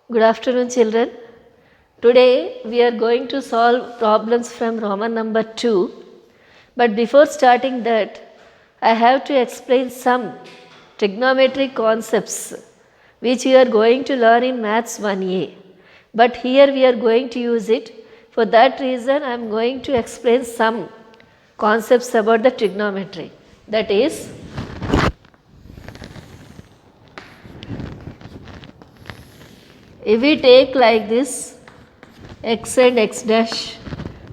Good afternoon, children. Today we are going to solve problems from Roman number 2. But before starting that, I have to explain some trigonometric concepts which you are going to learn in Maths 1A. But here we are going to use it. For that reason, I am going to explain some concepts about the trigonometry. That is, if we take like this x and x dash,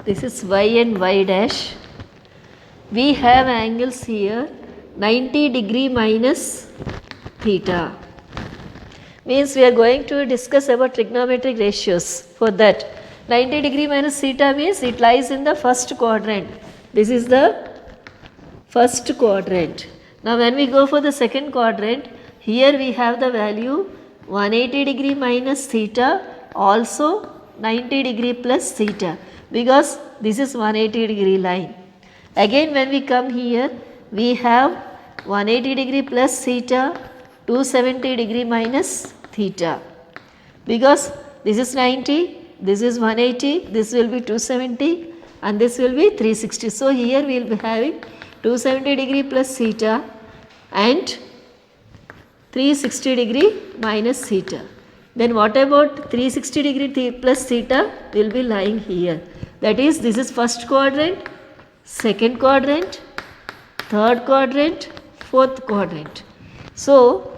this is y and y dash, we have angles here 90 degree minus theta. Means we are going to discuss about trigonometric ratios. For that, 90 degree minus theta means it lies in the first quadrant. This is the first quadrant. Now when we go for the second quadrant, here we have the value 180 degree minus theta, also 90 degree plus theta, because this is 180 degree line. Again when we come here, we have 180 degree plus theta, 270 degree minus theta, because this is 90, this is 180, this will be 270 and this will be 360. So here we will be having 270 degree plus theta and 360 degree minus theta. Then what about 360 degree plus theta will be lying here. That is, this is first quadrant, second quadrant, third quadrant, fourth quadrant. So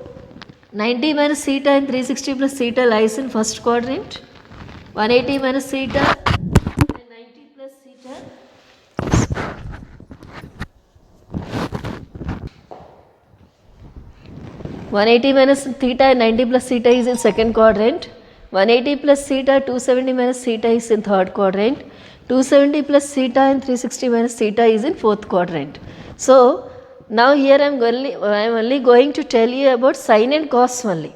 90 minus theta and 360 plus theta lies in first quadrant, 180 minus theta and 90 plus theta 180 minus theta and 90 plus theta is in second quadrant, 180 plus theta, 270 minus theta is in third quadrant, 270 plus theta and 360 minus theta is in fourth quadrant. So now here I am only going to tell you about sine and cos only.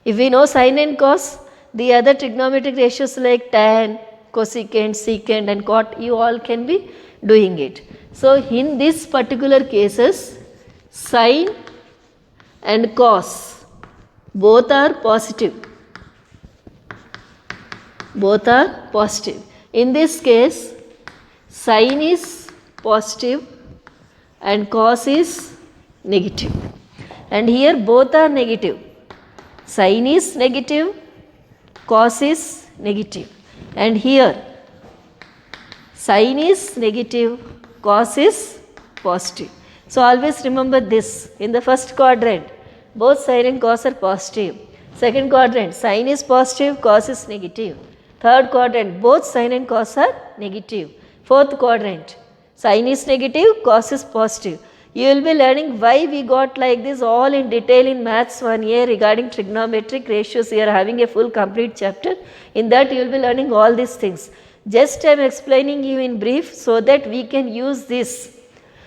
If we know sine and cos, the other trigonometric ratios like tan, cosecant, secant and cot, you all can be doing it. So in this particular cases, sine and cos both are positive. Both are positive. In this case, sine is positive and cos is negative. And here both are negative. Sine is negative, cos is negative. And here sine is negative, cos is positive. So always remember this. In the first quadrant, both sine and cos are positive. Second quadrant, sine is positive, cos is negative. Third quadrant, both sine and cos are negative. Fourth quadrant, sine is negative, cos is positive. You will be learning why we got like this all in detail in Maths 1A regarding trigonometric ratios. We are having a full complete chapter. In that you will be learning all these things. Just I am explaining you in brief so that we can use this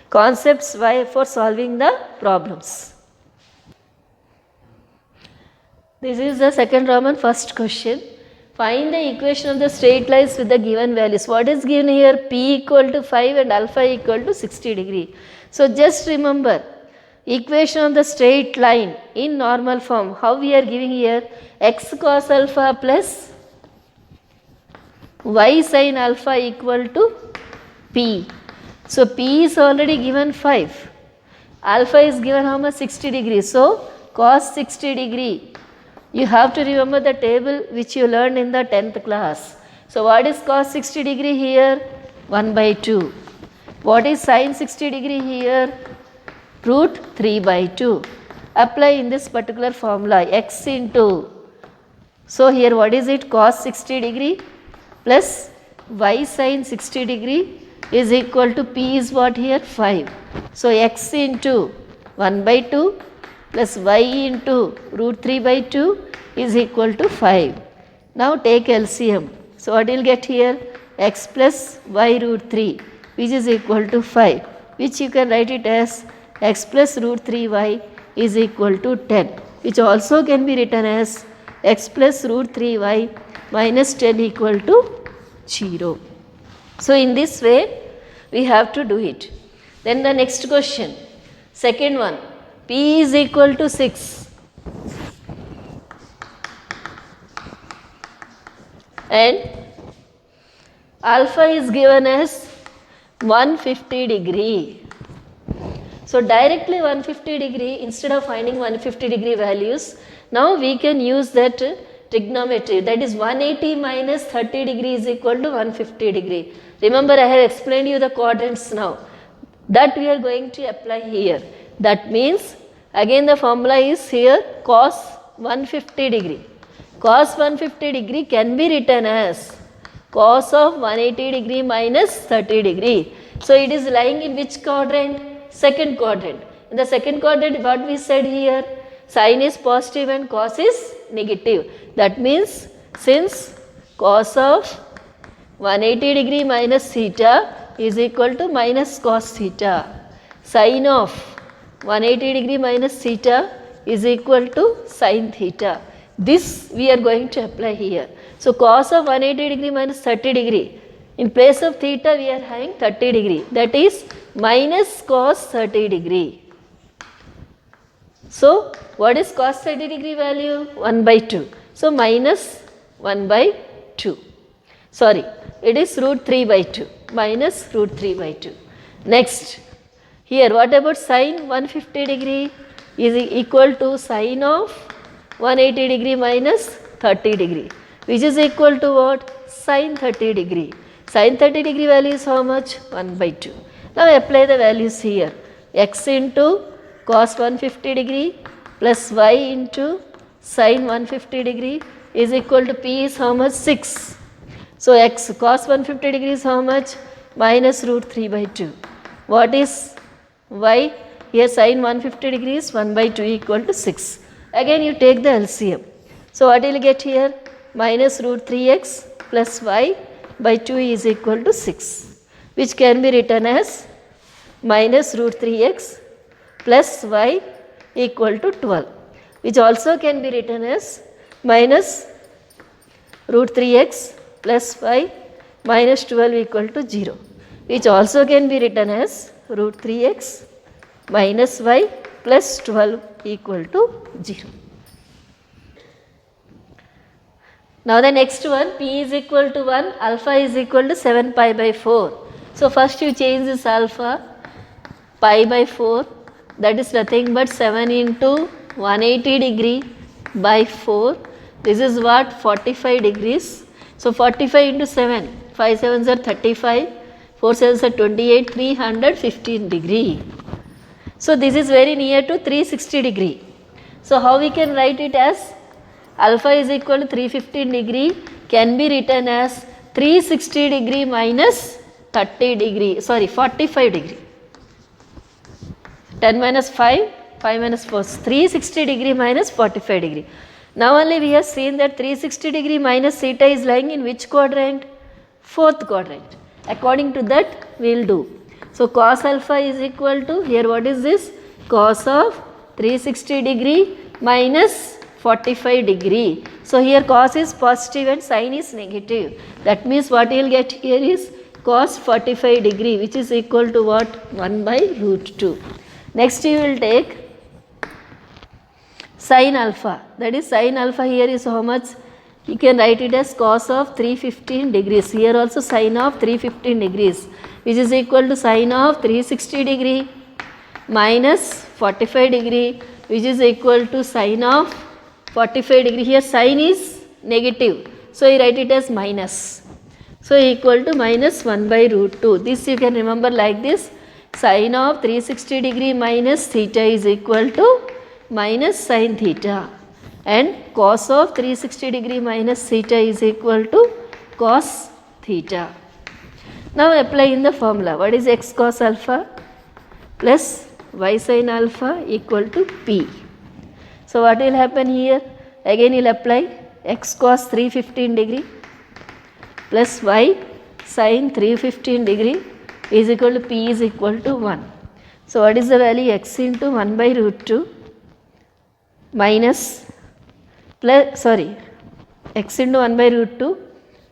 concepts for solving the problems. This is the second Roman first question. Find the equation of the straight lines with the given values. What is given here? P equal to 5 and alpha equal to 60 degree. So just remember, equation of the straight line in normal form, how we are giving here? X cos alpha plus y sin alpha equal to P. So P is already given 5. Alpha is given how much? 60 degrees. So cos 60 degree. You have to remember the table which you learned in the 10th class. So what is cos 60 degree here? 1 by 2. What is sin 60 degree here? Root 3 by 2. Apply in this particular formula x into. So here what is it? Cos 60 degree plus y sin 60 degree is equal to P is what here? 5. So x into 1 by 2 plus y into root 3 by 2 is equal to 5. Now take LCM. So what you will get here? X plus y root 3 which is equal to 5, which you can write it as x plus root 3y is equal to 10, which also can be written as x plus root 3y minus 10 equal to 0. So in this way we have to do it. Then the next question, second one, P is equal to 6. and alpha is given as 150 degree. So directly 150 degree, instead of finding 150 degree values, now we can use that trigonometry, that is 180 minus 30 degree is equal to 150 degree. Remember, I have explained you the quadrants now, that we are going to apply here. That means again the formula is here cos 150 degree. Cos 150 degree can be written as cos of 180 degree minus 30 degree. So it is lying in which quadrant? Second quadrant. In the second quadrant, what we said here, sin is positive and cos is negative. That means since cos of 180 degree minus theta is equal to minus cos theta, sin of 180 degree minus theta is equal to sin theta. This we are going to apply here. So cos of 180 degree minus 30 degree, in place of theta we are having 30 degree, that is minus cos 30 degree. So what is cos 30 degree value? 1 by 2. So minus 1 by 2. Sorry, it is root 3 by 2, minus root 3 by 2. Next, here what about sin 150 degree is equal to sin of 180 degree minus 30 degree, which is equal to what? Sin 30 degree. Sin 30 degree value is how much? 1 by 2. Now apply the values here. X into cos 150 degree plus y into sin 150 degree is equal to p is how much? 6. So x cos 150 degree is how much? Minus root 3 by 2. What is y? Here sin 150 degree is 1 by 2 equal to 6. Again you take the LCM. So what will you get here? Minus root 3x plus y by 2 is equal to 6, which can be written as minus root 3x plus y equal to 12, which also can be written as minus root 3x plus y minus 12 equal to 0, which also can be written as root 3x minus y plus 12 equal to 0. Now the next one, p is equal to 1, alpha is equal to 7 pi by 4. So first you change this alpha, pi by 4, that is nothing but 7 into 180 degree by 4. This is what? 45 degrees. So 45 into 7, 5 7s are 35, 4 7s are 28, 315 degree. So this is very near to 360 degree. So how we can write it as? Alpha is equal to 315 degree can be written as 360 degree minus 30 degree, sorry 45 degree. 10 minus 5, 5 minus 4, 360 degree minus 45 degree. Now only we have seen that 360 degree minus theta is lying in which quadrant? Fourth quadrant. According to that we will do. So cos alpha is equal to, here what is this? Cos of 360 degree minus 45 degree. So here cos is positive and sin is negative. That means what you will get here is cos 45 degree, which is equal to what? 1 by root 2. Next you will take sin alpha. That is sin alpha here is how much? You can write it as cos of 315 degrees. Here also sin of 315 degrees, which is equal to sin of 360 degree minus 45 degree, which is equal to sin of 45 degree. Here sin is negative, so you write it as minus. So equal to minus 1 by root 2. This you can remember like this. Sin of 360 degree minus theta is equal to minus sin theta, and cos of 360 degree minus theta is equal to cos theta. Now apply in the formula. What is x cos alpha plus y sin alpha equal to p. So what will happen here? Again you will apply x cos 315 degree plus y sin 315 degree is equal to p is equal to 1. So what is the value? X into 1 by root 2 minus plus, sorry, x into 1 by root 2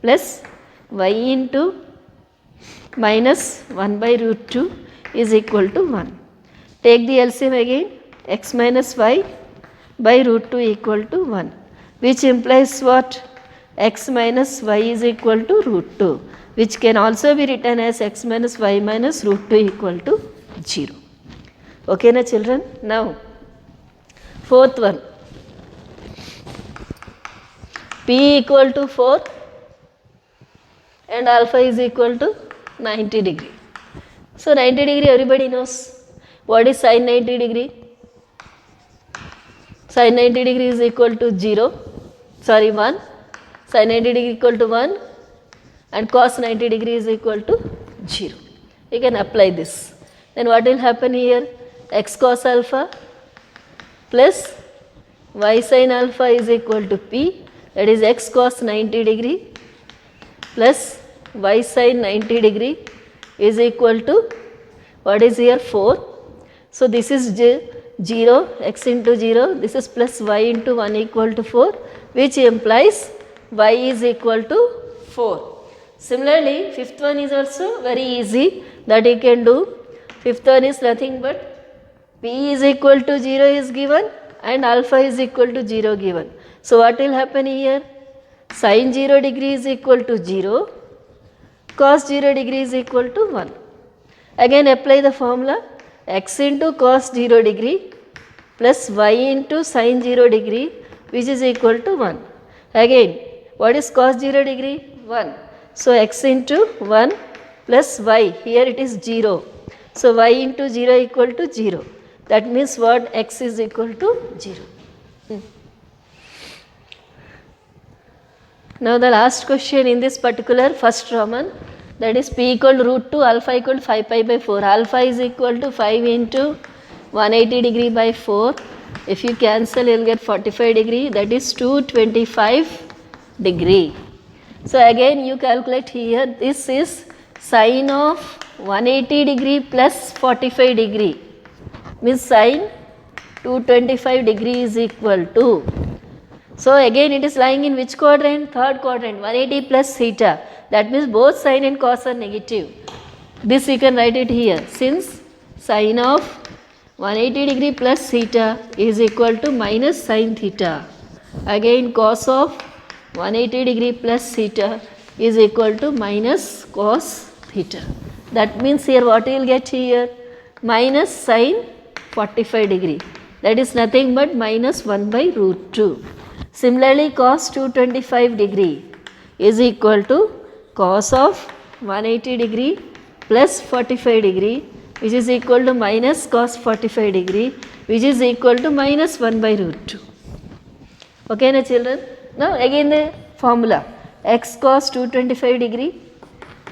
plus y into minus 1 by root 2 is equal to 1. Take the LCM again, x minus y by root 2 equal to 1, which implies what? x minus y is equal to root 2, which can also be written as x minus y minus root 2 equal to 0. Okay na children? Now fourth one, p equal to 4 and alpha is equal to 90 degree. So 90 degree everybody knows. What is sin 90 degree? Sin 90 degree is equal to 1. Sin 90 degree equal to 1 and cos 90 degree is equal to 0. You can apply this. Then what will happen here? X cos alpha plus y sin alpha is equal to p, that is x cos 90 degree plus y sin 90 degree is equal to, what is here, 4. So this is 0, x into 0, this is plus y into 1 equal to 4, which implies y is equal to 4. Similarly, fifth one is also very easy that you can do. Fifth one is nothing but p is equal to 0 is given and alpha is equal to 0 given. So what will happen here? Sin 0 degree is equal to 0, cos 0 degree is equal to 1. Again apply the formula, x into cos 0 degree plus y into sin 0 degree, which is equal to 1. Again, what is cos 0 degree? 1. So x into 1 plus y, here it is 0. So y into 0 equal to 0. That means what? X is equal to 0. Now the last question in this particular first Roman, that is p equal to root 2, alpha equal to 5 pi by 4. Alpha is equal to 5 into 180 degree by 4. If you cancel, you will get 45 degree, that is 225 degree. So again you calculate here, this is sine of 180 degree plus 45 degree, means sine 225 degree is equal to. So again it is lying in which quadrant? Third quadrant, 180 plus theta. That means both sine and cos are negative. This you can write it here. Since sine of 180 degree plus theta is equal to minus sine theta. Again cos of 180 degree plus theta is equal to minus cos theta. That means here what you will get here? Minus sine 45 degree. That is nothing but minus 1 by root 2. Similarly, cos 225 degree is equal to cos of 180 degree plus 45 degree, which is equal to minus cos 45 degree, which is equal to minus 1 by root 2. Okay na children? Now again the formula, x cos 225 degree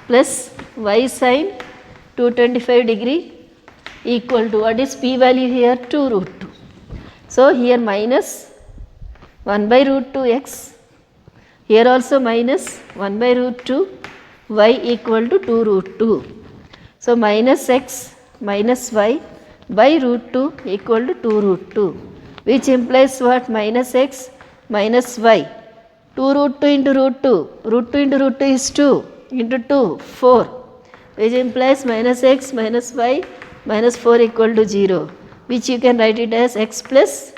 plus y sin 225 degree equal to, what is p value here? 2 root 2. So here minus 1 by root 2 x, here also minus 1 by root 2 y equal to 2 root 2. So minus x minus y by root 2 equal to 2 root 2, which implies what? Minus x minus y. 2 root 2 into root 2, root 2 into root 2 is 2, into 2, 4, which implies minus x minus y minus 4 equal to 0, which you can write it as x plus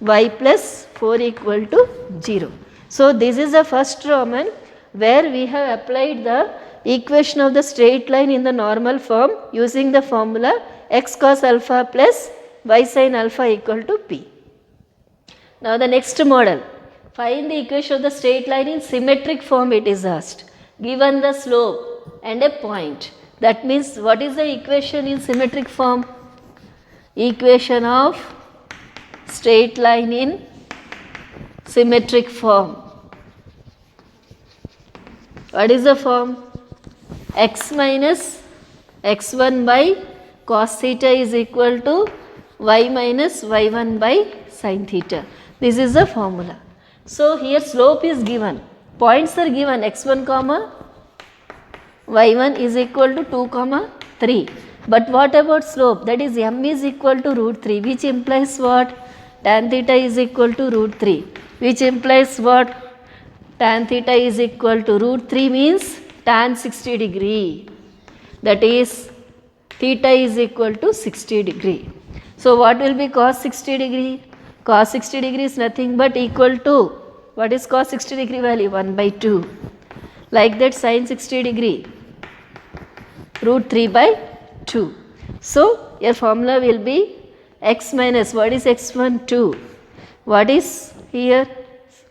y plus 4 equal to 0. So this is the first Roman where we have applied the equation of the straight line in the normal form using the formula x cos alpha plus y sin alpha equal to p. Now the next model, find the equation of the straight line in symmetric form, it is asked. Given the slope and a point. That means what is the equation in symmetric form? Equation of straight line in symmetric form. What is the form? X minus x1 by cos theta is equal to y minus y1 by sin theta. This is the formula. So here slope is given, points are given, x1 comma y1 is equal to 2 comma 3. But what about slope? That is m is equal to root 3, which implies what? Tan theta is equal to root 3, which implies what? Tan theta is equal to root 3 means tan 60 degree. That is theta is equal to 60 degree. So what will be cos 60 degree? Cos 60 degree is nothing but equal to What is cos 60 degree value? 1 by 2. Like that sin 60 degree, root 3 by 2. So your formula will be x minus, what is x1? 2. What is here?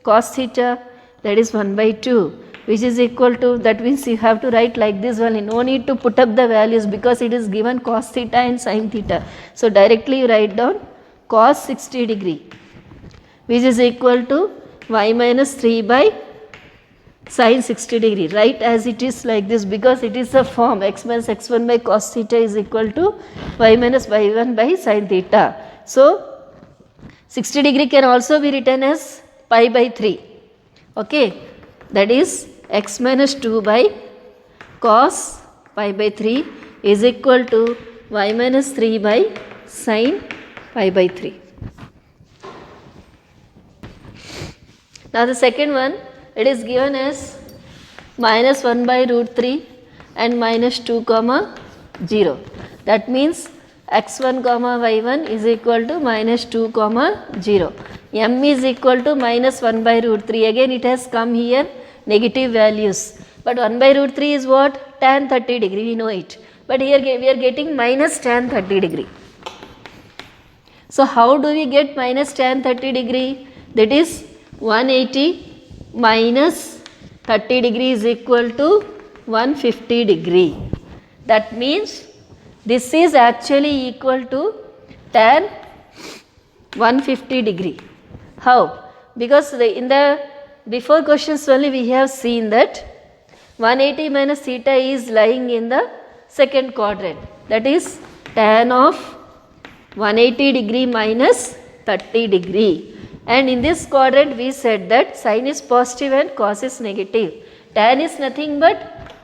Cos theta, that is 1 by 2, which is equal to, that means you have to write like this only. No need to put up the values because it is given cos theta and sin theta. So directly you write down cos 60 degree, which is equal to y minus 3 by sin 60 degree. Write as it is like this because it is a form x minus x1 by cos theta is equal to y minus y1 by sin theta. So 60 degree can also be written as pi by 3. Okay, that is x minus 2 by cos pi by 3 is equal to y minus 3 by sin pi by 3. Now the second one, it is given as minus 1 by root 3 and minus 2 comma 0. That means x1 comma y1 is equal to minus 2 comma 0. M is equal to minus 1 by root 3. Again it has come here negative values. But 1 by root 3 is what? Tan 30 degree, we know it. But here we are getting minus tan 30 degree. So how do we get minus tan 30 degree? That is 180 minus 30 degree is equal to 150 degree. That means this is actually equal to tan 150 degree. How? Because in the before questions only we have seen that 180 minus theta is lying in the second quadrant. That is tan of 180 degree minus 30 degree. And in this quadrant we said that sin is positive and cos is negative. Tan is nothing but,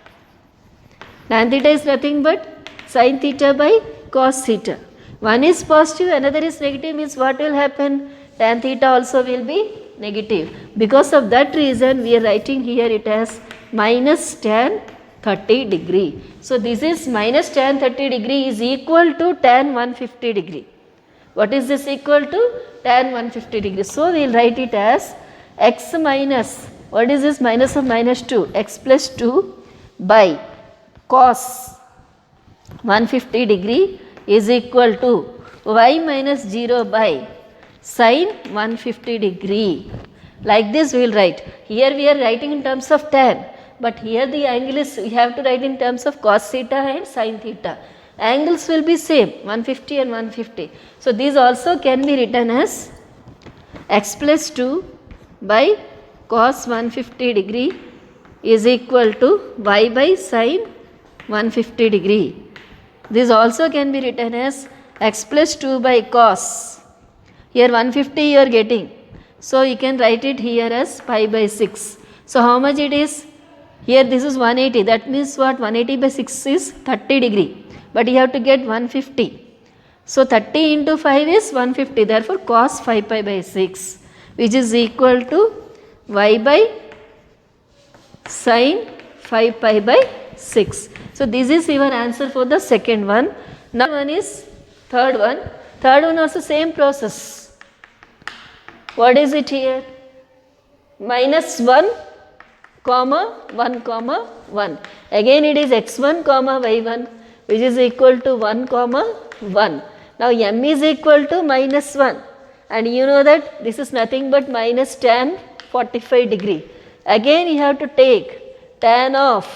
tan theta is nothing but sin theta by cos theta. One is positive, another is negative, means what will happen? Tan theta also will be negative. Because of that reason we are writing here it as minus tan 30 degree. So this is minus tan 30 degree is equal to tan 150 degree. What is this equal to? Tan 150 degree. So we will write it as x minus, what is this? Minus of minus 2, x plus 2 by cos 150 degree is equal to y minus 0 by sin 150 degree. Like this we will write. Here we are writing in terms of tan, but here the angle is, we have to write in terms of cos theta and sin theta. Angles will be same, 150 and 150. So these also can be written as x plus 2 by cos 150 degree is equal to y by sin 150 degree. This also can be written as x plus 2 by cos. Here 150 you are getting. So you can write it here as pi by 6. So how much it is? Here this is 180. That means what? 180 by 6 is 30 degree. But you have to get 150. So 30 into 5 is 150. Therefore cos 5 pi by 6, which is equal to y by sin 5 pi by 6. So this is your answer for the second one. Now one is third one. Third one also same process. What is it here? Minus 1 comma 1 comma 1. Again it is x1 comma y1, which is equal to 1 comma 1. Now m is equal to minus 1, and you know that this is nothing but minus tan 45 degree. Again you have to take tan of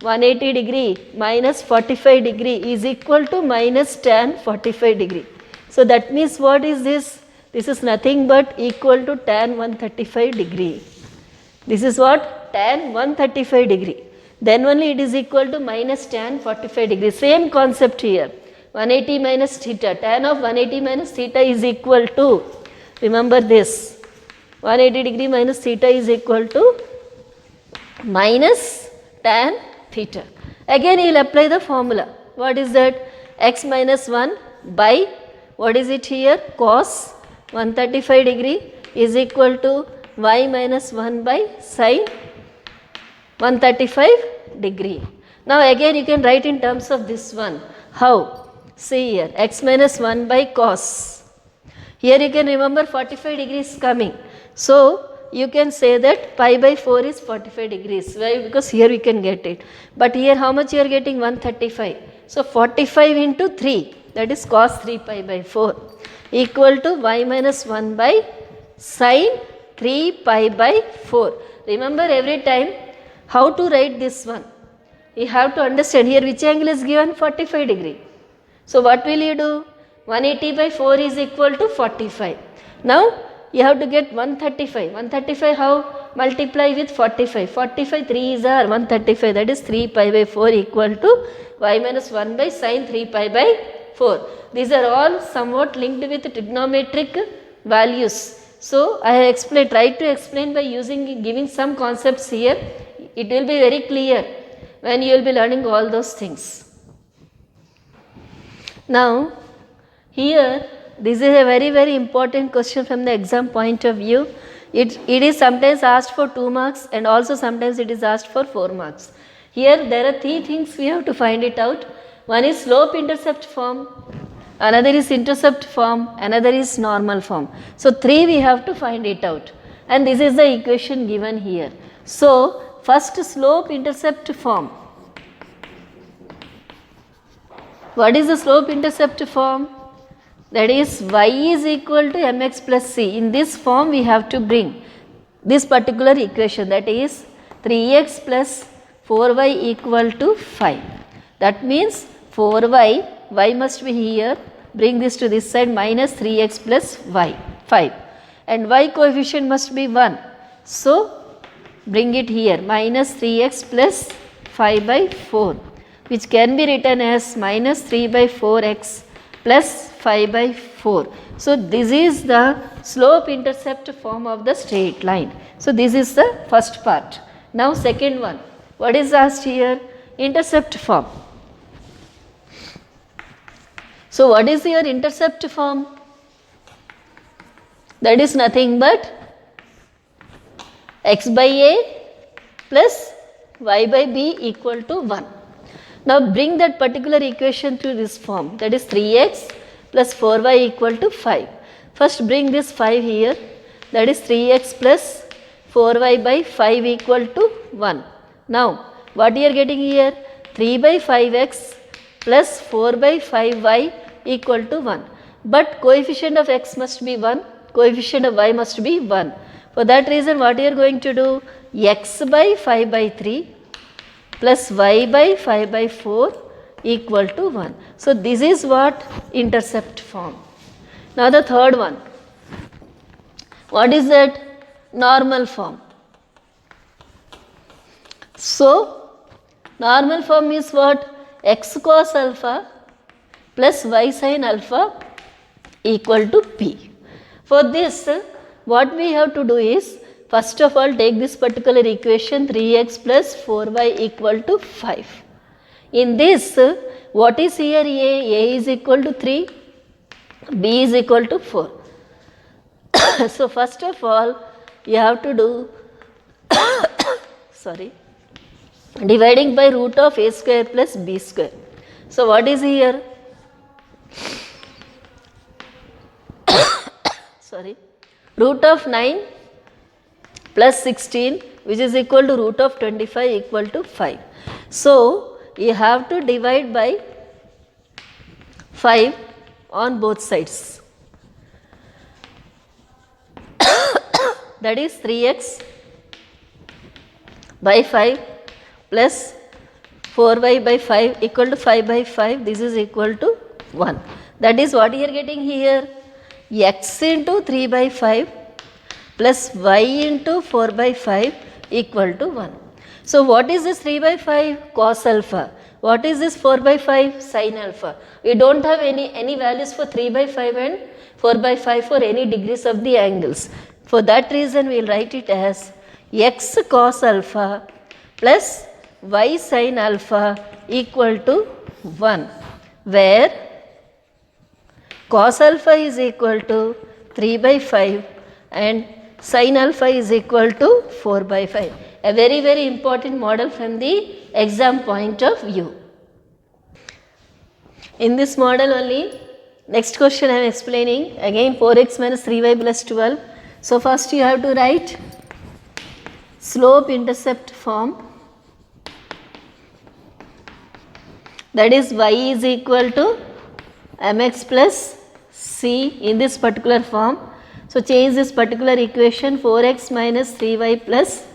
180 degree minus 45 degree is equal to minus tan 45 degree. So that means what is this? This is nothing but equal to tan 135 degree. This is what? Tan 135 degree. Then only it is equal to minus tan 45 degree. Same concept here. 180 minus theta. Tan of 180 minus theta is equal to, remember this, 180 degree minus theta is equal to minus tan theta. Again you will apply the formula. What is that? X minus 1 by, what is it here? Cos 135 degree is equal to y minus 1 by sin 135 degree. Now again you can write in terms of this one. How? See here, x minus 1 by cos. Here you can remember 45 degrees coming. So you can say that pi by 4 is 45 degrees. Why? Because here we can get it. But here how much you are getting? 135. So 45 into 3, that is cos 3 pi by 4 equal to y minus 1 by sin 3 pi by 4. Remember every time how to write this one. You have to understand here which angle is given, 45 degree. So what will you do? 180 by 4 is equal to 45. Now you have to get 135. 135 how? Multiply with 45. 45 3 is our 135, that is 3 pi by 4 equal to y minus 1 by sin 3 pi by 4. These are all somewhat linked with trigonometric values. So I have explained, tried to explain by giving some concepts here. It will be very clear when you will be learning all those things. Now here this is a very important question from the exam point of view. It is sometimes asked for 2 marks and also sometimes it is asked for 4 marks. Here there are 3 things we have to find it out. One is slope intercept form, another is intercept form, another is normal form. So 3 we have to find it out, and this is the equation given here. So first, slope intercept form. What is the slope intercept form? That is y is equal to mx plus c. In this form we have to bring this particular equation, that is 3x plus 4y equal to 5. That means 4y, y must be here, bring this to this side, minus 3x plus y, 5, and y coefficient must be 1. So bring it here, minus 3x plus 5 by 4, which can be written as minus 3 by 4x plus 5 by 4. So this is the slope intercept form of the straight line. So this is the first part. Now second one, what is asked here? Intercept form. So what is your intercept form? That is nothing but x by a plus y by b equal to 1. Now bring that particular equation to this form, that is 3x plus 4y equal to 5. First bring this 5 here, that is 3x plus 4y by 5 equal to 1. Now what you are getting here? 3 by 5x plus 4 by 5y equal to 1. But coefficient of x must be 1, coefficient of y must be 1. For that reason what you are going to do? X by 5 by 3 plus y by 5 by 4 equal to 1. So this is what intercept form. Now the third one, what is that? Normal form. So normal form is what? X cos alpha plus y sin alpha equal to p. For this what we have to do is, first of all take this particular equation 3x plus 4y equal to 5. In this what is here? A is equal to 3, b is equal to 4. So first of all you have to do dividing by root of a square plus b square. So what is here? Root of 9 plus 16, which is equal to root of 25 equal to 5. So you have to divide by 5 on both sides. That is 3x by 5 plus 4y by 5 equal to 5 by 5. This is equal to 1. That is what you are getting here? X into 3 by 5 plus y into 4 by 5 equal to 1. So what is this 3 by 5? Cos alpha. What is this 4 by 5? Sin alpha. We don't have any values for 3 by 5 and 4 by 5 for any degrees of the angles. For that reason we will write it as x cos alpha plus y sin alpha equal to 1, where cos alpha is equal to 3 by 5 and sin alpha is equal to 4 by 5. A very important model from the exam point of view. In this model only, next question I am explaining again 4x minus 3y plus 12. So first you have to write slope intercept form, that is y is equal to mx plus c in this particular form. So change this particular equation, 4x minus 3y plus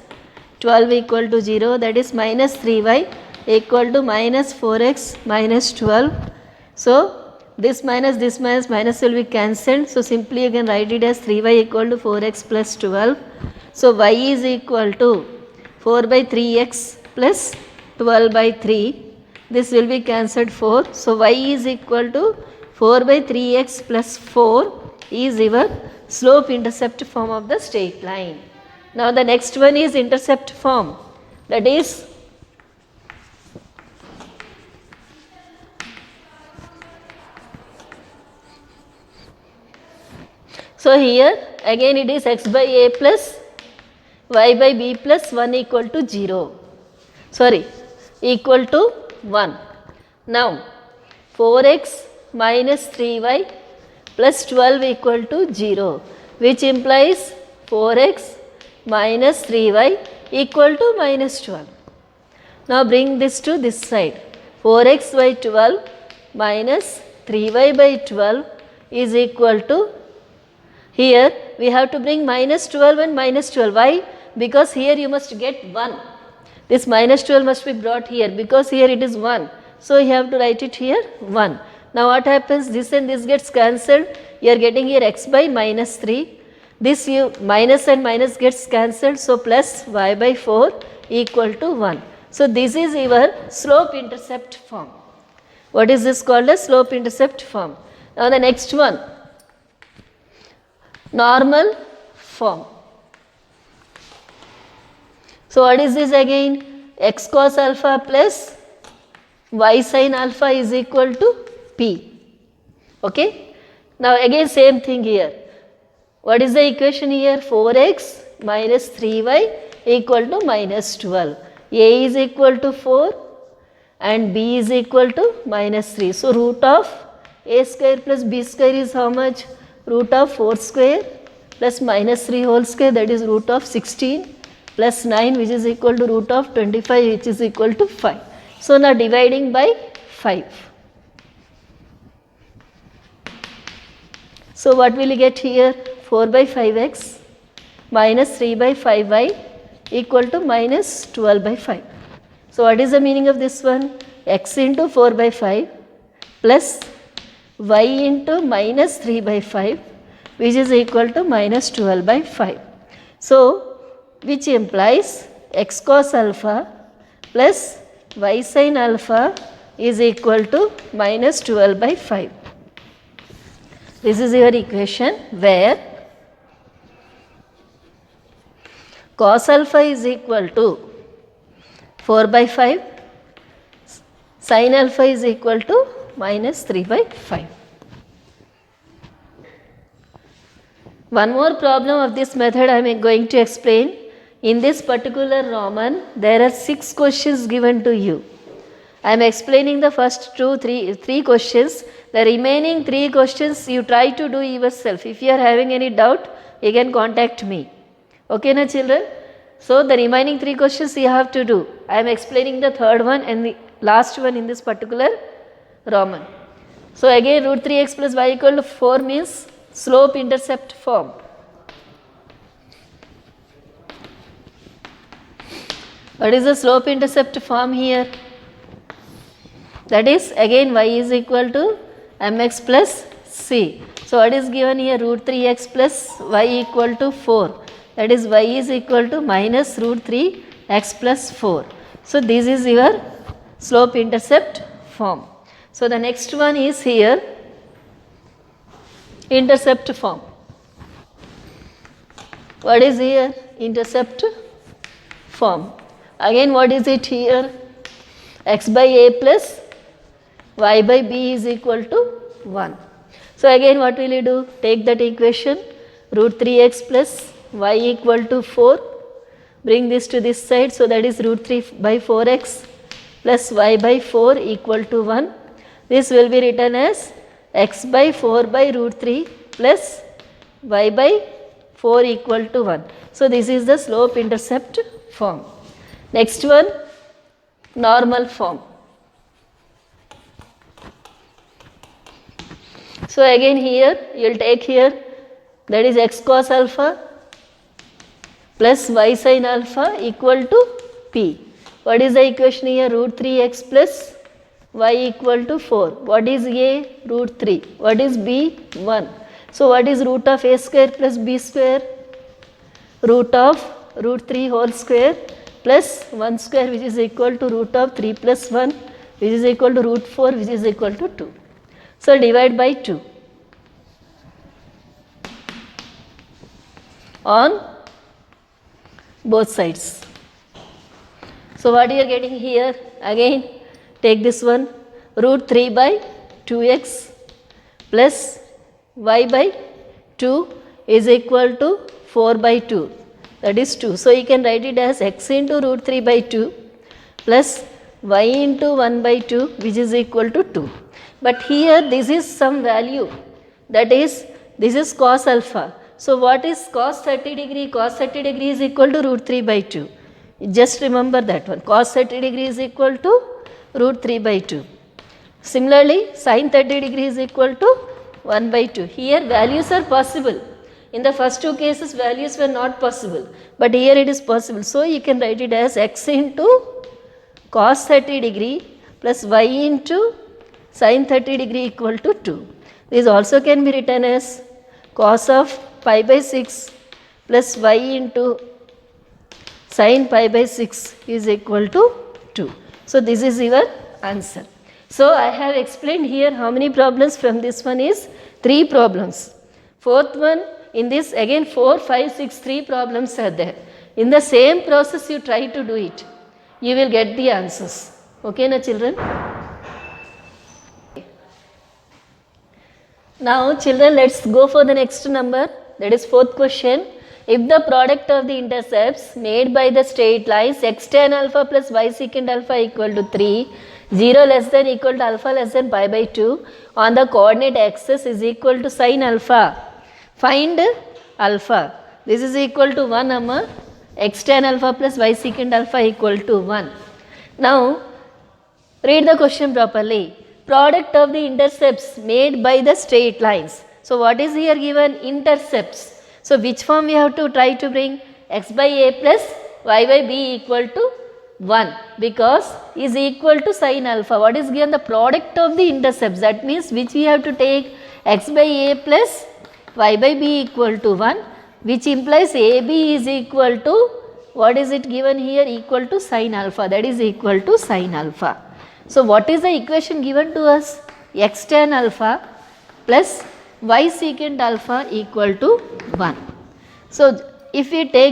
12 equal to 0, that is minus 3y equal to minus 4x minus 12. So this minus will be cancelled. So simply you can write it as 3y equal to 4x plus 12. So y is equal to 4 by 3x plus 12 by 3. This will be cancelled 4. So y is equal to 4 by 3x plus 4 is your slope intercept form of the straight line. Now the next one is intercept form, that is so here again it is x by a plus y by b plus 1 equal to 0, equal to 1. Now 4x minus 3y plus 12 equal to 0, which implies 4x minus 3y equal to minus 12. Now bring this to this side, 4x by 12 minus 3y by 12 is equal to, here we have to bring minus 12 and minus 12. Why? Because here you must get 1. This minus 12 must be brought here because here it is 1. So you have to write it here 1. Now what happens? This and this gets cancelled. You are getting here x by minus 3. This you minus and minus gets cancelled. So plus y by 4 equal to 1. So this is your slope intercept form. What is this called? A slope intercept form. Now the next one, normal form. So what is this again? X cos alpha plus y sin alpha is equal to p. Okay. Now again same thing here. What is the equation here? 4x minus 3y equal to minus 12. A is equal to 4 and b is equal to minus 3. So root of a square plus b square is how much? Root of 4 square plus minus 3 whole square, that is root of 16 plus 9, which is equal to root of 25, which is equal to 5. So now dividing by 5. So what will you get here? 4 by 5x minus 3 by 5y equal to minus 12 by 5. So what is the meaning of this one? X into 4 by 5 plus y into minus 3 by 5, which is equal to minus 12 by 5. So which implies x cos alpha plus y sin alpha is equal to minus 12 by 5. This is your equation where cos alpha is equal to 4 by 5, sin alpha is equal to minus 3 by 5. One more problem of this method I am going to explain. In this particular Roman, there are 6 questions given to you. I am explaining the first three questions. The remaining 3 questions you try to do yourself. If you are having any doubt, you can contact me. Okay, na children? So the remaining 3 questions you have to do. I am explaining the third one and the last one in this particular Roman. So again root 3x plus y equal to 4 means slope intercept form. What is the slope intercept form here? That is again y is equal to mx plus c. So what is given here? Root 3x plus y equal to 4. That is y is equal to minus root 3 x plus 4. So this is your slope intercept form. So the next one is here intercept form. What is here? Intercept form. Again what is it here? X by a plus y by b is equal to 1. So again what will you do? Take that equation, root 3x plus y equal to 4. Bring this to this side, so that is root 3 by 4x plus y by 4 equal to 1. This will be written as x by 4 by root 3 plus y by 4 equal to 1. So this is the slope intercept form. Next one, normal form. So again here you will take here, that is x cos alpha plus y sin alpha equal to p. What is the equation here? Root 3x plus y equal to 4. What is a? Root 3. What is b? 1. So what is root of a square plus b square? Root of root 3 whole square plus 1 square, which is equal to root of 3 plus 1, which is equal to root 4, which is equal to 2. So divide by 2 on both sides. So what you are getting here? Again take this one, root 3 by 2x plus y by 2 is equal to 4 by 2, that is 2. So you can write it as x into root 3 by 2 plus y into 1 by 2, which is equal to 2. But here this is some value, that is this is cos alpha. So what is cos 30 degree? Cos 30 degree is equal to root 3 by 2. Just remember that one. Cos 30 degree is equal to root 3 by 2. Similarly, sin 30 degree is equal to 1 by 2. Here values are possible. In the first two cases values were not possible, but here it is possible. So you can write it as x into cos 30 degree plus y into sin 30 degree equal to 2. This also can be written as cos of pi by 6 plus y into sin pi by 6 is equal to 2. So this is your answer. So I have explained here how many problems from this one is 3 problems. Fourth one, in this again 4, 5, 6, 3 problems are there. In the same process you try to do it, you will get the answers. Okay na children? Now children, let's go for the next number, that is fourth question. If the product of the intercepts made by the straight lines x tan alpha plus y secant alpha equal to 3, 0 less than equal to alpha less than pi by 2 on the coordinate axis is equal to sin alpha, find alpha. This is equal to 1 amma, x tan alpha plus y secant alpha equal to 1. Now read the question properly. Product of the intercepts made by the straight lines. So what is here given? Intercepts. So which form we have to try to bring? X by a plus y by b equal to 1, because is equal to sin alpha. What is given? The product of the intercepts. That means which we have to take? X by a plus y by b equal to 1, which implies ab is equal to, what is it given here? Equal to sin alpha. That is equal to sin alpha. So what is the equation given to us? X tan alpha plus y secant alpha equal to 1. So if we take